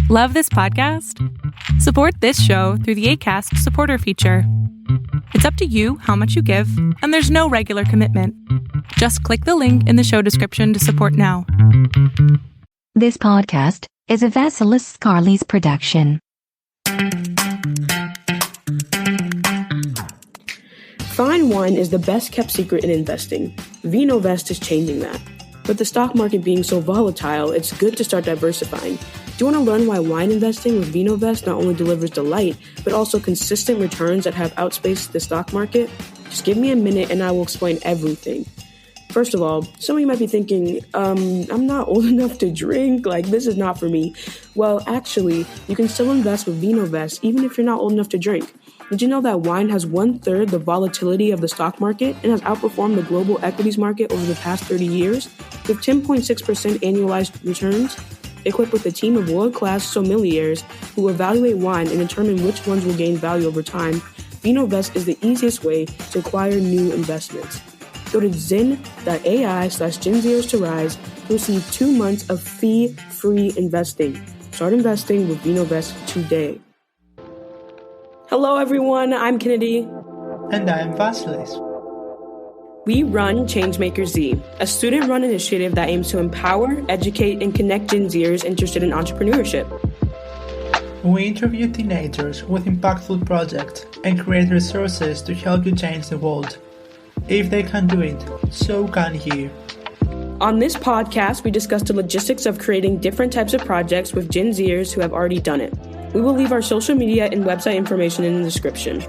Love this podcast? Support this show through the Acast supporter feature. It's up to you how much you give, and there's no regular commitment. Just click the link in the show description to support now. This podcast is a Vasilis Scarlys production. Fine wine is the best kept secret in investing. VinoVest is changing that. With the stock market being so volatile, it's good to start diversifying. Do you want to learn why wine investing with VinoVest not only delivers delight, but also consistent returns that have outspaced the stock market? Just give me a minute and I will explain everything. First of all, some of you might be thinking, I'm not old enough to drink, this is not for me. Well, actually, you can still invest with VinoVest even if you're not old enough to drink. Did you know that wine has 1/3 the volatility of the stock market and has outperformed the global equities market over the past 30 years with 10.6% annualized returns? Equipped with a team of world-class sommeliers who evaluate wine and determine which ones will gain value over time, VinoVest is the easiest way to acquire new investments. Go to zen.ai/GenZeros to rise to receive 2 months of fee-free investing. Start investing with VinoVest today. Hello everyone, I'm Kennedy. And I'm Vasilis. We run Changemaker Z, a student-run initiative that aims to empower, educate, and connect Gen Zers interested in entrepreneurship. We interview teenagers with impactful projects and create resources to help you change the world. If they can do it, so can you. On this podcast, we discuss the logistics of creating different types of projects with Gen Zers who have already done it. We will leave our social media and website information in the description.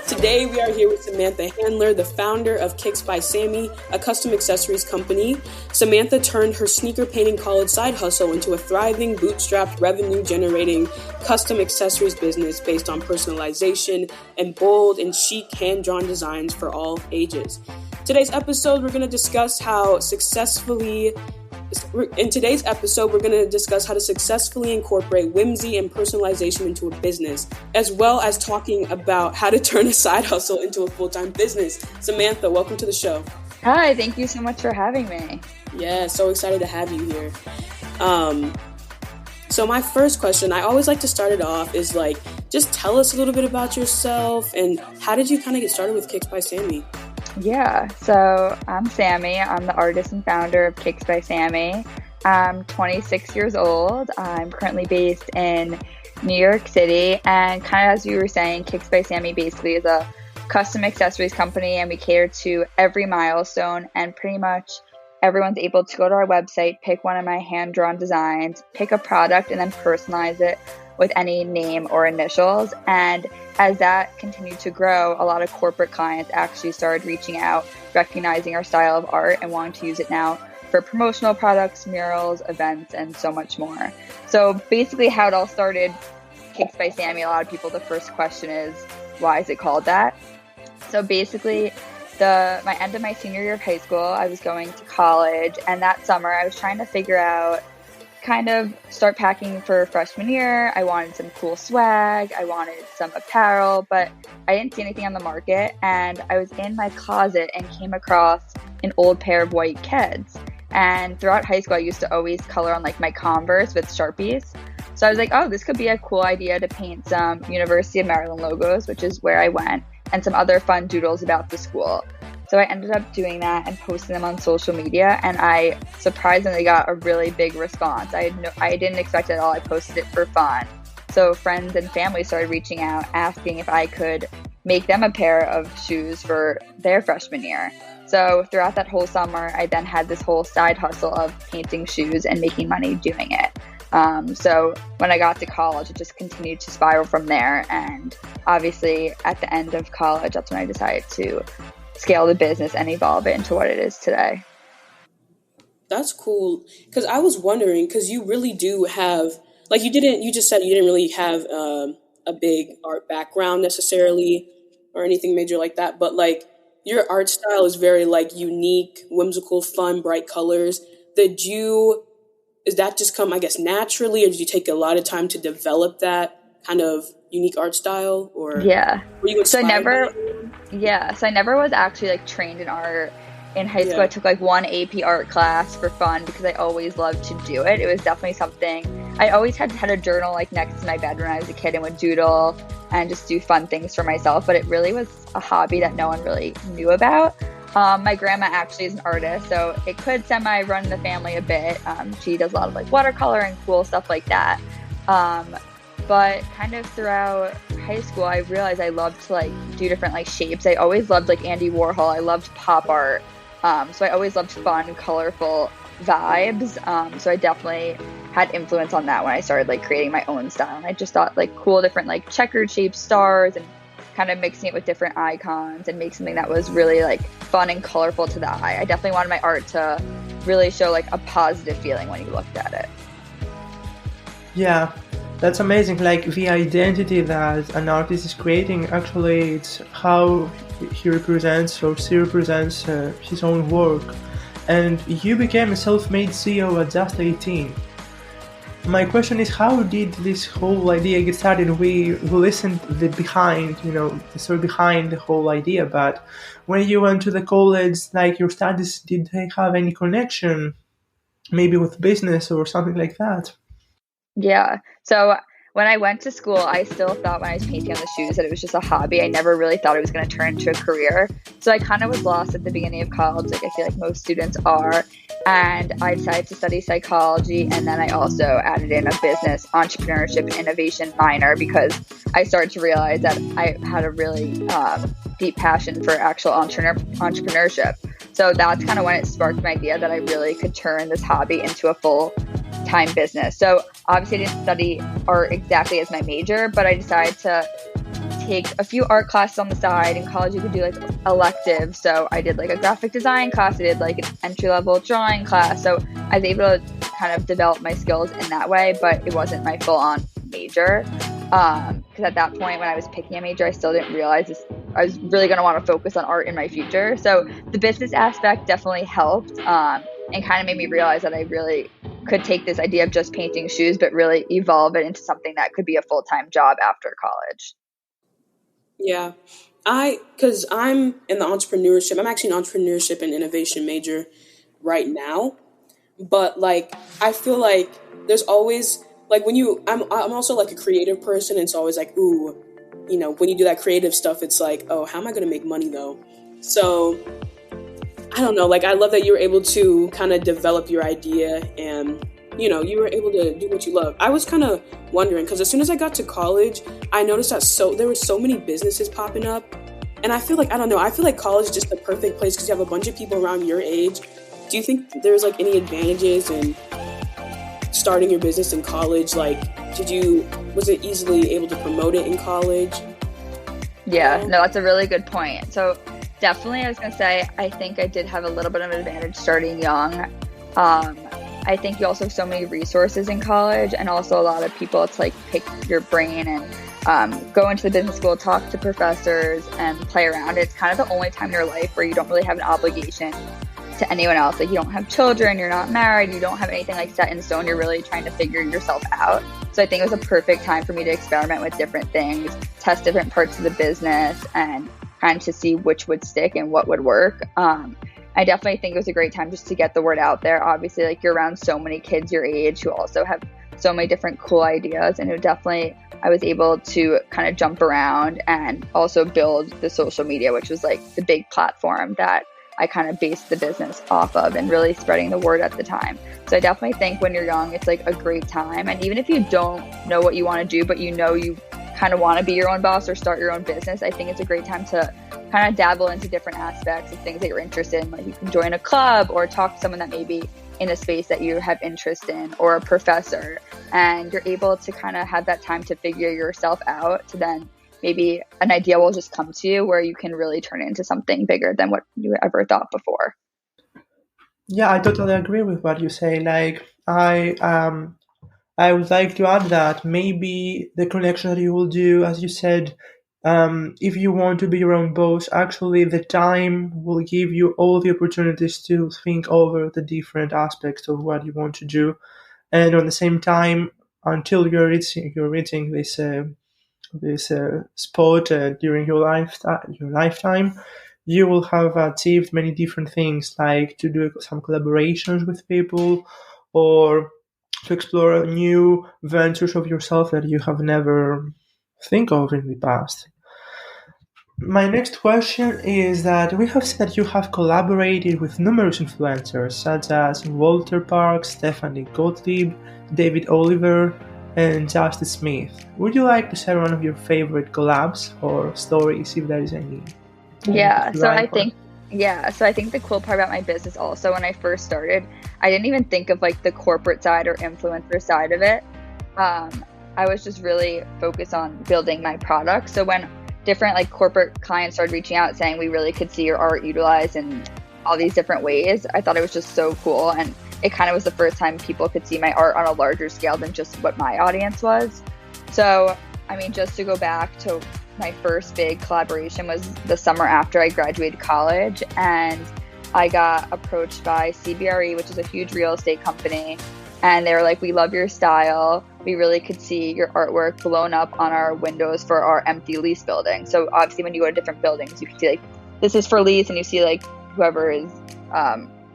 Today, we are here with Samantha Handler, the founder of KicksBySammy, a custom accessories company. Samantha turned her sneaker painting college side hustle into a thriving, bootstrapped, revenue-generating custom accessories business based on personalization and bold and chic hand-drawn designs for all ages. Today's episode, we're going to discuss how to successfully incorporate whimsy and personalization into a business, as well as talking about how to turn a side hustle into a full-time business. Samantha, welcome to the show. Hi, thank you so much for having me. Yeah, so excited to have you here. So my first question, I always like to start it off, is just tell us a little bit about yourself and how did you kind of get started with KicksBySammy? Yeah, so I'm Sammy. I'm the artist and founder of KicksBySammy. I'm 26 years old. I'm currently based in New York City. And kind of as you were saying, KicksBySammy basically is a custom accessories company, and we cater to every milestone, and pretty much everyone's able to go to our website, pick one of my hand-drawn designs, pick a product, and then personalize it with any name or initials. And as that continued to grow, a lot of corporate clients actually started reaching out, recognizing our style of art and wanting to use it now for promotional products, murals, events, and so much more. So basically how it all started, KicksBySammy, a lot of people, the first question is, why is it called that? So basically, my end of my senior year of high school, I was going to college, and that summer I was trying to figure out, kind of start packing for freshman year. I wanted some cool swag, I wanted some apparel, but I didn't see anything on the market. And I was in my closet and came across an old pair of white Keds. And throughout high school, I used to always color on my Converse with Sharpies. So I was like, oh, this could be a cool idea to paint some University of Maryland logos, which is where I went, and some other fun doodles about the school. So I ended up doing that and posting them on social media, and I surprisingly got a really big response. I didn't expect it at all. I posted it for fun. So friends and family started reaching out, asking if I could make them a pair of shoes for their freshman year. So throughout that whole summer, I then had this whole side hustle of painting shoes and making money doing it. So when I got to college, it just continued to spiral from there. And obviously at the end of college, that's when I decided to scale the business and evolve it into what it is today. That's cool. Because I was wondering, because you really do have, you just said you didn't really have a big art background necessarily or anything major like that. But your art style is very unique, whimsical, fun, bright colors. Did you is that just come, I guess, naturally, or did you take a lot of time to develop that kind of unique art style, or Yeah. were you So I inspired by never, it? yeah. So I never was actually like trained in art. In high school, Yeah. I took like one AP art class for fun because I always loved to do it. It was definitely something I always had a journal like next to my bed when I was a kid and would doodle and just do fun things for myself. But it really was a hobby that no one really knew about. My grandma actually is an artist, so it could semi run the family a bit. She does a lot of like watercolor and cool stuff like that. Um, but kind of throughout high school, I realized I loved to like do different like shapes. I always loved like Andy Warhol. I loved pop art. So I always loved fun, colorful vibes. So I definitely had influence on that when I started like creating my own style. And I just thought like cool, different like checkered shaped stars and kind of mixing it with different icons and make something that was really like fun and colorful to the eye. I definitely wanted my art to really show like a positive feeling when you looked at it. Yeah, that's amazing. Like the identity that an artist is creating, actually, it's how he represents or she represents his own work. And you became a self-made CEO at just 18. My question is, how did this whole idea get started? We listened the story behind the whole idea, but when you went to the college, like your studies, did they have any connection, maybe with business or something like that? Yeah. So when I went to school, I still thought when I was painting on the shoes that it was just a hobby. I never really thought it was going to turn into a career. So I kind of was lost at the beginning of college, like I feel like most students are. And I decided to study psychology. And then I also added in a business, entrepreneurship, innovation minor because I started to realize that I had a really deep passion for actual entrepreneurship. So that's kind of when it sparked my idea that I really could turn this hobby into a full-time business. So obviously I didn't study art exactly as my major, but I decided to take a few art classes on the side. In college you could do like electives. So I did like a graphic design class, I did like an entry-level drawing class. So I was able to kind of develop my skills in that way, but it wasn't my full-on major. Because at that point when I was picking a major, I still didn't realize I was really going to want to focus on art in my future. So the business aspect definitely helped and kind of made me realize that I really could take this idea of just painting shoes, but really evolve it into something that could be a full-time job after college. Yeah. Because I'm in the entrepreneurship, I'm actually an entrepreneurship and innovation major right now. But like, I feel like there's always, like I'm also like a creative person. And it's always like, ooh, when you do that creative stuff, it's like, oh, how am I going to make money though? So I don't know, like I love that you were able to kind of develop your idea and you were able to do what you love. I was kind of wondering because as soon as I got to college, I noticed that there were so many businesses popping up, and I feel like I feel like college is just the perfect place because you have a bunch of people around your age. Do you think there's like any advantages in starting your business in college? Like, was it easily able to promote it in college? Yeah, no, that's a really good point. So definitely I was going to say, I think I did have a little bit of an advantage starting young. I think you also have so many resources in college and also a lot of people to like pick your brain and go into the business school, talk to professors and play around. It's kind of the only time in your life where you don't really have an obligation to anyone else. Like you don't have children, you're not married, you don't have anything like set in stone. You're really trying to figure yourself out. So I think it was a perfect time for me to experiment with different things, test different parts of the business and kind of to see which would stick and what would work. I definitely think it was a great time just to get the word out there. Obviously, like you're around so many kids your age who also have so many different cool ideas. And I was able to kind of jump around and also build the social media, which was like the big platform that I kind of based the business off of and really spreading the word at the time. So I definitely think when you're young, it's like a great time. And even if you don't know what you want to do, but you kind of want to be your own boss or start your own business, I think it's a great time to kind of dabble into different aspects of things that you're interested in. Like you can join a club or talk to someone that may be in a space that you have interest in or a professor, and you're able to kind of have that time to figure yourself out to then maybe an idea will just come to you where you can really turn it into something bigger than what you ever thought before. Yeah, I totally agree with what you say. Like I would like to add that maybe the connection that you will do, as you said, if you want to be your own boss, actually the time will give you all the opportunities to think over the different aspects of what you want to do. and at the same time, until you're reaching this spot during your lifetime, you will have achieved many different things, like to do some collaborations with people, or to explore new ventures of yourself that you have never think of in the past. My next question is that we have said you have collaborated with numerous influencers such as Walter Parks, Stephanie Gottlieb, David Oliver, and Justice Smith. Would you like to share one of your favorite collabs or stories, if there is any? Yeah, so I think the cool part about my business also, when I first started, I didn't even think of like the corporate side or influencer side of it. I was just really focused on building my product. So when different like corporate clients started reaching out saying we really could see your art utilized in all these different ways, I thought it was just so cool. And it kind of was the first time people could see my art on a larger scale than just what my audience was. So, I mean, just to go back to my first big collaboration was the summer after I graduated college, and I got approached by CBRE, which is a huge real estate company. And they were like, we love your style. We really could see your artwork blown up on our windows for our empty lease building. So obviously when you go to different buildings, you can see like, this is for lease, and you see like whoever is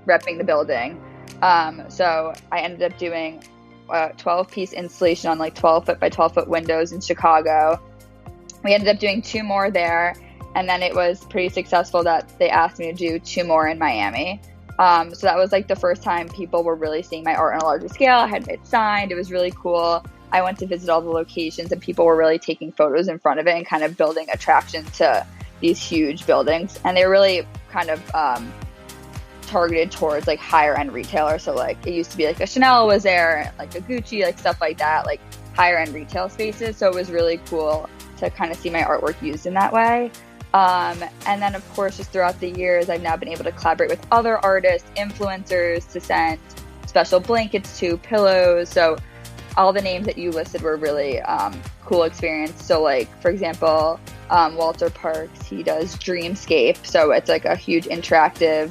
repping the building. So I ended up doing a 12-piece installation on like 12-foot by 12-foot windows in Chicago. We ended up doing 2 more there. And then it was pretty successful that they asked me to do 2 more in Miami. So that was like the first time people were really seeing my art on a larger scale. I had it signed. It was really cool. I went to visit all the locations, and people were really taking photos in front of it and kind of building attraction to these huge buildings. And they were really kind of targeted towards like higher end retailers. So like it used to be like a Chanel was there, like a Gucci, like stuff like that, like higher end retail spaces. So it was really cool to kind of see my artwork used in that way. And then, of course, just throughout the years, I've now been able to collaborate with other artists, influencers, to send special blankets to, pillows. So all the names that you listed were really cool experience. So like, for example, Walter Parks, he does Dreamscape. So it's like a huge interactive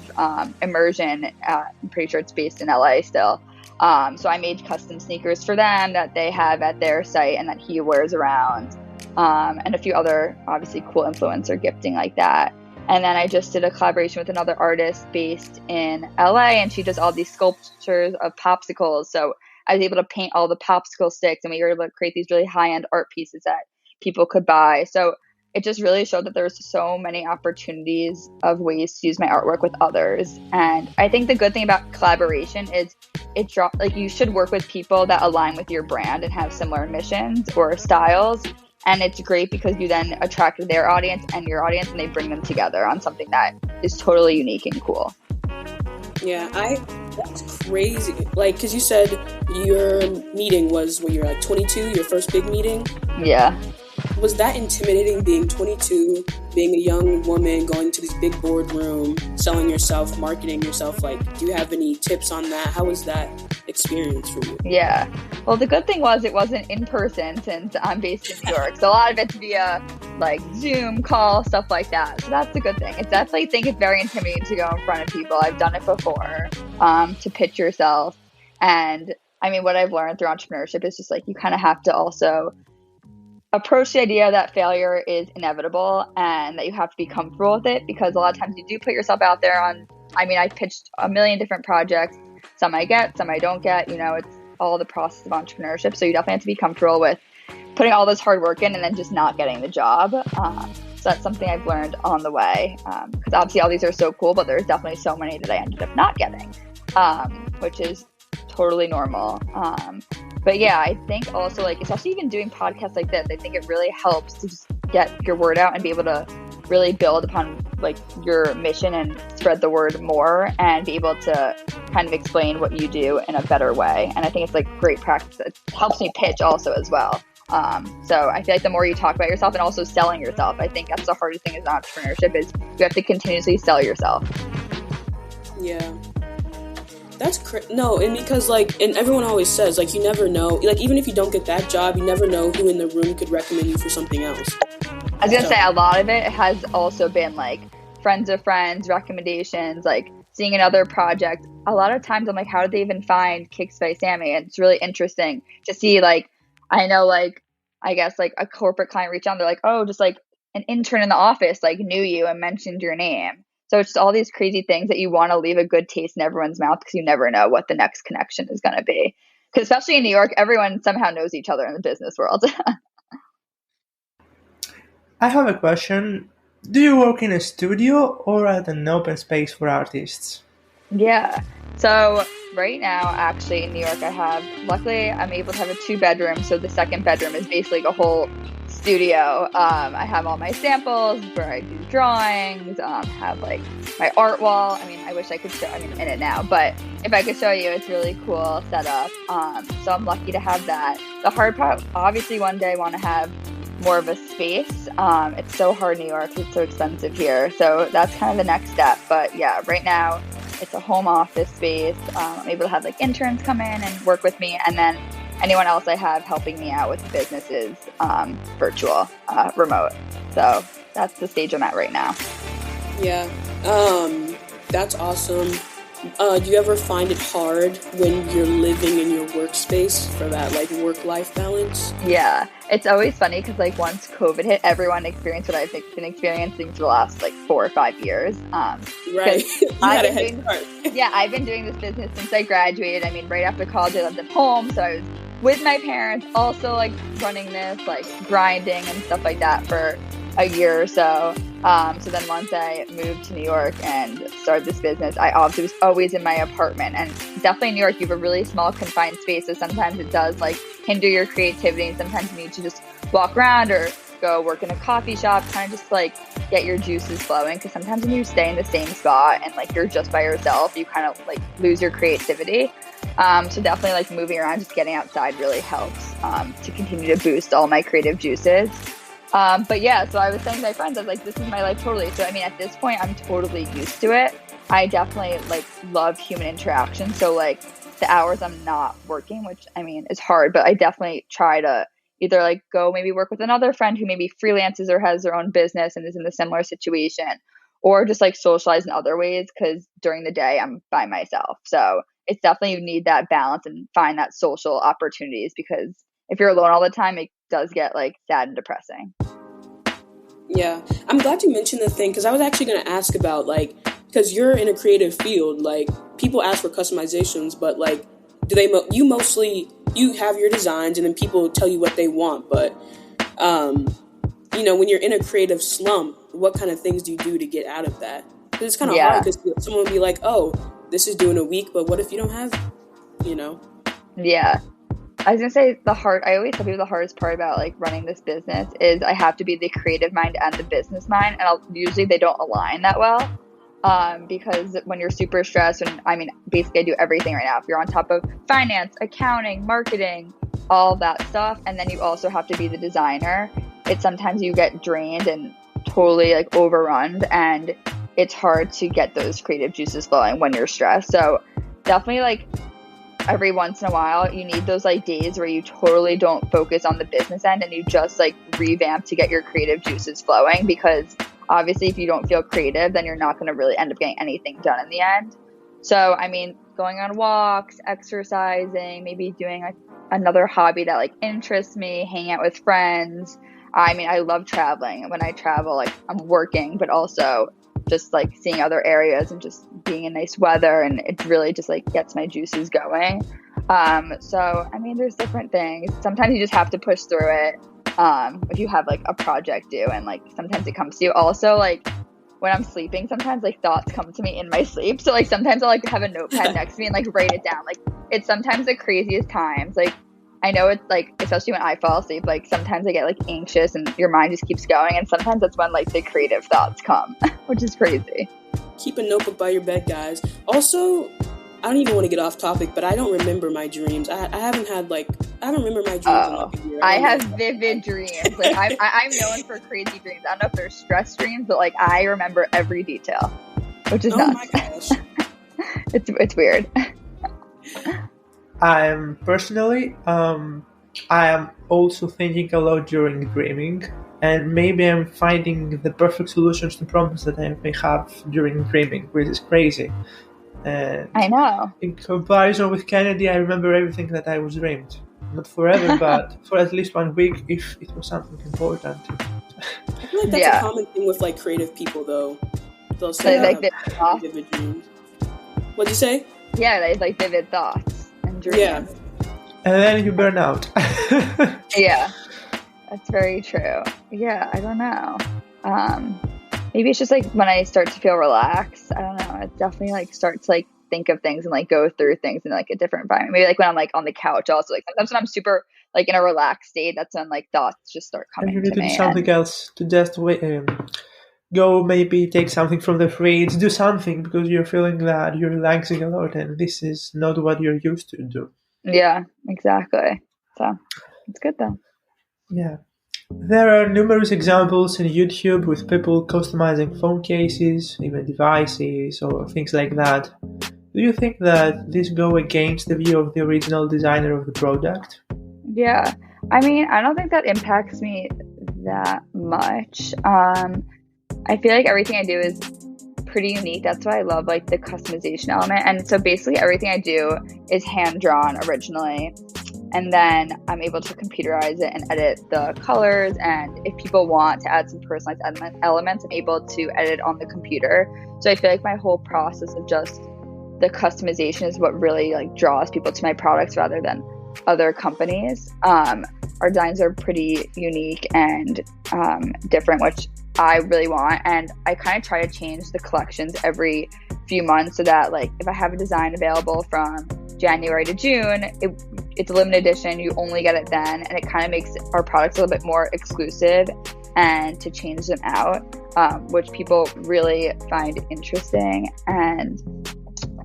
immersion. I'm pretty sure it's based in LA still. So I made custom sneakers for them that they have at their site and that he wears around. And a few other obviously cool influencer gifting like that. And then I just did a collaboration with another artist based in LA, and she does all these sculptures of popsicles. So I was able to paint all the popsicle sticks, and we were able to create these really high-end art pieces that people could buy. So it just really showed that there's so many opportunities of ways to use my artwork with others. And I think the good thing about collaboration is like you should work with people that align with your brand and have similar missions or styles. And it's great because you then attract their audience and your audience, and they bring them together on something that is totally unique and cool. Yeah, that's crazy. Like, because you said your meeting was when you were like 22, your first big meeting? Yeah. Was that intimidating, being 22, being a young woman, going to this big boardroom, selling yourself, marketing yourself? Like, do you have any tips on that? How was that experience for you? Yeah. Well, the good thing was it wasn't in person, since I'm based in New York. So a lot of it's via like Zoom call, stuff like that. So that's the good thing. I definitely think it's very intimidating to go in front of people. I've done it before, to pitch yourself. And I mean, what I've learned through entrepreneurship is just like, you kind of have to also approach the idea that failure is inevitable and that you have to be comfortable with it, because a lot of times you do put yourself out there on, I mean, I pitched a million different projects. Some I get, some I don't get, it's all the process of entrepreneurship. So you definitely have to be comfortable with putting all this hard work in and then just not getting the job. So that's something I've learned on the way, because obviously all these are so cool, but there's definitely so many that I ended up not getting, which is totally normal. But yeah, I think also, like, especially even doing podcasts like this, I think it really helps to just get your word out and be able to really build upon like your mission and spread the word more, and be able to kind of explain what you do in a better way. And I think it's like great practice. It helps me pitch also as well. So I feel like the more you talk about yourself and also selling yourself, I think that's the hardest thing as entrepreneurship, is you have to continuously sell yourself. Yeah. That's no, and because like, and everyone always says, like, you never know, like, even if you don't get that job, you never know who in the room could recommend you for something else. I was gonna say, a lot of it has also been like friends of friends, recommendations, like seeing another project a lot of times I'm like, how did they even find Kicks by Sammy? And it's really interesting to see, like, I know, like, I guess like a corporate client reached out, they're like, oh, just like an intern in the office like knew you and mentioned your name. So it's just all these crazy things that you want to leave a good taste in everyone's mouth because you never know what the next connection is going to be. Because especially in New York, everyone somehow knows each other in the business world. I have a question. Do you work in a studio or at an open space for artists? Yeah. So right now, actually in New York, luckily I'm able to have a 2-bedroom. So the second bedroom is basically a whole studio. I have all my samples where I do drawings, have like my art wall. I mean, I wish I could show, I'm in it now, but if I could show you, it's really cool setup. So I'm lucky to have that. The hard part, obviously one day I want to have more of a space. It's so hard in New York, it's so expensive here. So that's kind of the next step. But yeah, right now it's a home office space. I'm able to have like interns come in and work with me, and then anyone else I have helping me out with the business is virtual, remote. So that's the stage I'm at right now. Yeah, that's awesome. Do you ever find it hard when you're living in your workspace for that like work-life balance? Yeah, it's always funny because like once COVID hit, everyone experienced what I've been experiencing for the last like 4 or 5 years. Right, you had a head start. Yeah, I've been doing this business since I graduated. I mean, right after college, I lived at home, so I was with my parents, also like running this, like grinding and stuff like that for a year or so. So then once I moved to New York and started this business, I obviously was always in my apartment, and definitely in New York, you have a really small confined space. So sometimes it does like hinder your creativity, and sometimes you need to just walk around or go work in a coffee shop, kind of just like get your juices flowing. Because sometimes when you stay in the same spot and like you're just by yourself, you kind of like lose your creativity. So definitely like moving around, just getting outside really helps to continue to boost all my creative juices. But yeah, so I was saying to my friends, I was like, this is my life totally. So I mean, at this point, I'm totally used to it. I definitely like love human interaction. So like the hours I'm not working, which I mean is hard, but I definitely try to either like go maybe work with another friend who maybe freelances or has their own business and is in a similar situation, or just like socialize in other ways, because during the day I'm by myself. So it's definitely, you need that balance and find that social opportunities, because if you're alone all the time, it does get like sad and depressing. Yeah, I'm glad you mentioned the thing, because I was actually going to ask about like, because you're in a creative field, like people ask for customizations, but like, do they you have your designs and then people tell you what they want, but you know, when you're in a creative slump, what kind of things do you do to get out of that? Because it's kind of hard, because someone would be like, oh, this is due in a week, but what if you don't have, you know? Yeah. I was going to say I always tell people the hardest part about like running this business is I have to be the creative mind and the business mind. And usually they don't align that well. Because when you're super stressed, and I mean, basically I do everything right now. If you're on top of finance, accounting, marketing, all that stuff, and then you also have to be the designer, sometimes you get drained and totally like overrun, and it's hard to get those creative juices flowing when you're stressed. So definitely like every once in a while, you need those like days where you totally don't focus on the business end and you just like revamp to get your creative juices flowing, because obviously if you don't feel creative, then you're not going to really end up getting anything done in the end. So, I mean, going on walks, exercising, maybe doing like another hobby that like interests me, hanging out with friends. I mean, I love traveling. When I travel, like I'm working, but also just like seeing other areas and just being in nice weather, and it really just like gets my juices going. So, I mean, there's different things. Sometimes you just have to push through it. If you have like a project due, and like sometimes it comes to you. Also, like when I'm sleeping, sometimes like thoughts come to me in my sleep. So like sometimes I'll like have a notepad next to me and like write it down. Like it's sometimes the craziest times. Like I know it's like, especially when I fall asleep, like sometimes I get like anxious and your mind just keeps going. And sometimes that's when like the creative thoughts come, which is crazy. Keep a notebook by your bed, guys. Also, I don't even want to get off topic, but I don't remember my dreams. I haven't remember my dreams in like a year. I have vivid dreams. Like I'm known for crazy dreams. I don't know if they're stress dreams, but like I remember every detail, which is nuts. Oh my gosh. It's weird. I'm personally, I am also thinking a lot during dreaming, and maybe I'm finding the perfect solutions to problems that I may have during dreaming, which is crazy. And I know. in comparison with Kennedy, I remember everything that I was dreamed. Not forever, but for at least 1 week if it was something important. I feel like that's a common thing with like creative people, though. They'll say like vivid dreams. What'd you say? Yeah, they like vivid thoughts and dreams. Yeah. And then you burn out. Yeah, that's very true. Yeah, I don't know. Maybe it's just like when I start to feel relaxed. I don't know. It definitely like starts to like think of things and like go through things in like a different environment. Maybe like when I'm like on the couch, also like sometimes when I'm super like in a relaxed state, that's when like thoughts just start coming to me. And you need to do something else to just go, maybe take something from the fridge, do something because you're feeling that you're relaxing a lot, and this is not what you're used to do. Yeah, exactly. So it's good though. Yeah. There are numerous examples in YouTube with people customizing phone cases, even devices, or things like that. Do you think that these go against the view of the original designer of the product? Yeah. I mean, I don't think that impacts me that much. I feel like everything I do is pretty unique. That's why I love like the customization element. And so basically everything I do is hand drawn originally. And then I'm able to computerize it and edit the colors. And if people want to add some personalized elements, I'm able to edit on the computer. So I feel like my whole process of just the customization is what really like draws people to my products rather than other companies. Our designs are pretty unique and different, which I really want. And I kind of try to change the collections every few months so that like if I have a design available from January to June, it's a limited edition, you only get it then, and it kind of makes our products a little bit more exclusive and to change them out, which people really find interesting. And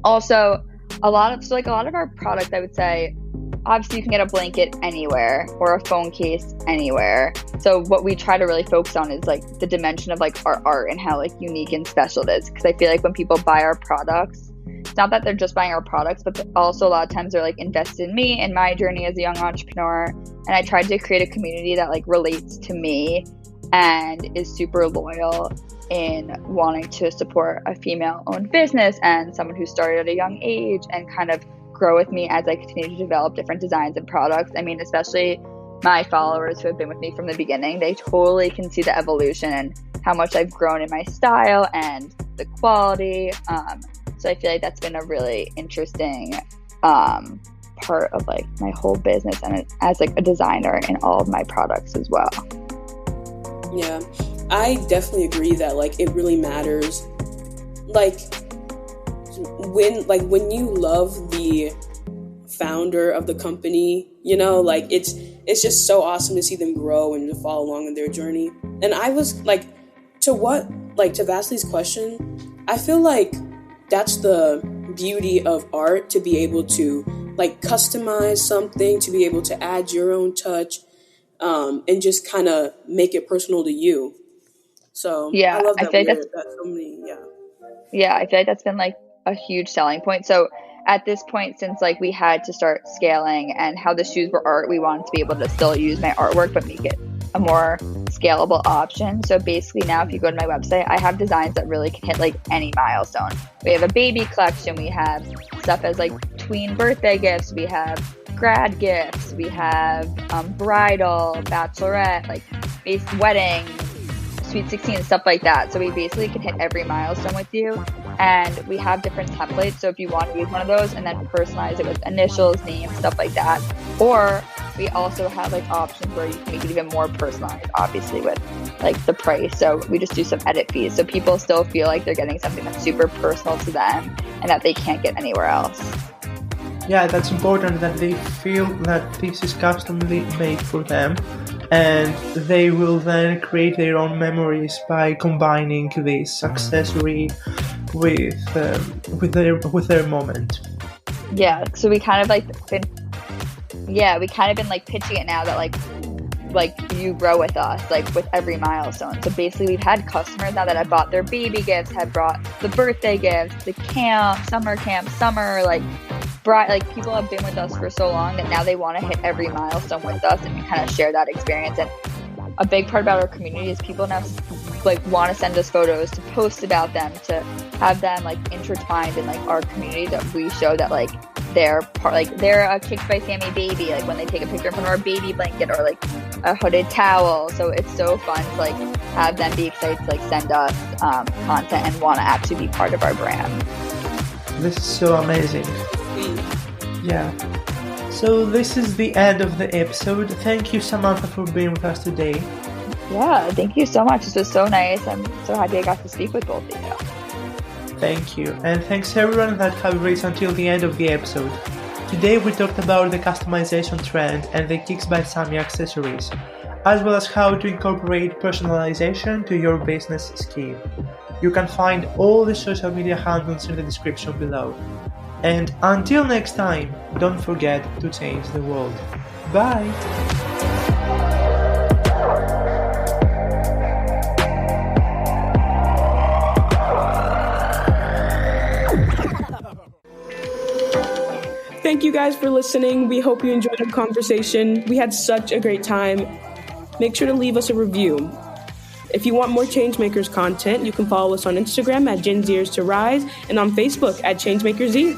also a lot of our product, I would say, obviously you can get a blanket anywhere or a phone case anywhere. So what we try to really focus on is like the dimension of like our art and how like unique and special it is. Because I feel like when people buy our products, it's not that they're just buying our products, but also a lot of times they're like invested in me and my journey as a young entrepreneur. And I tried to create a community that like relates to me and is super loyal in wanting to support a female-owned business and someone who started at a young age and kind of grow with me as I continue to develop different designs and products. I mean, especially my followers who have been with me from the beginning, they totally can see the evolution and how much I've grown in my style and the quality. So I feel like that's been a really interesting part of like my whole business and as like a designer in all of my products as well. Yeah, I definitely agree that like it really matters. Like when you love the founder of the company, you know, like it's just so awesome to see them grow and to follow along in their journey. And I was like, to Vasily's question, I feel like that's the beauty of art, to be able to like customize something, to be able to add your own touch, and just kind of make it personal to you. So yeah, I love that. I feel like that's so many. Yeah, I feel like that's been like a huge selling point. So at this point, since like we had to start scaling and how the shoes were art, we wanted to be able to still use my artwork but make it a more scalable option. So basically now if you go to my website, I have designs that really can hit like any milestone. We have a baby collection, we have stuff as like tween birthday gifts, we have grad gifts, we have bridal, bachelorette, like wedding, sweet 16 and stuff like that. So we basically can hit every milestone with you, and we have different templates. So if you want to use one of those and then personalize it with initials, names, stuff like that, or we also have like options where you can make it even more personalized, obviously with like the price. So we just do some edit fees so people still feel like they're getting something that's super personal to them and that they can't get anywhere else. Yeah, that's important that they feel that this is customly made for them, and they will then create their own memories by combining this accessory with their moment. Yeah, so we kind of been like pitching it now that like you grow with us, like with every milestone. So basically we've had customers now that have bought their baby gifts, have brought the birthday gifts, the summer, like people have been with us for so long that now they want to hit every milestone with us, and we kind of share that experience. And a big part about our community is people now like want to send us photos, to post about them, to have them like intertwined in like our community, that we show that like they're part, like they're a Kicks by Sammy baby, like when they take a picture in front of our baby blanket or like a hooded towel. So it's so fun to like have them be excited to like send us content and want to actually be part of our brand. This is so amazing. Yeah. So this is the end of the episode. Thank you, Samantha, for being with us today. Yeah, thank you so much. This was so nice. I'm so happy I got to speak with both of you. Thank you. And thanks everyone that have reached until the end of the episode. Today we talked about the customization trend and the Kicks by Sammy accessories, as well as how to incorporate personalization to your business scheme. You can find all the social media handles in the description below. And until next time, don't forget to change the world. Bye! Thank you guys for listening. We hope you enjoyed our conversation. We had such a great time. Make sure to leave us a review. If you want more Changemakers content, you can follow us on Instagram at Gen Zers to Rise and on Facebook at ChangemakersZ.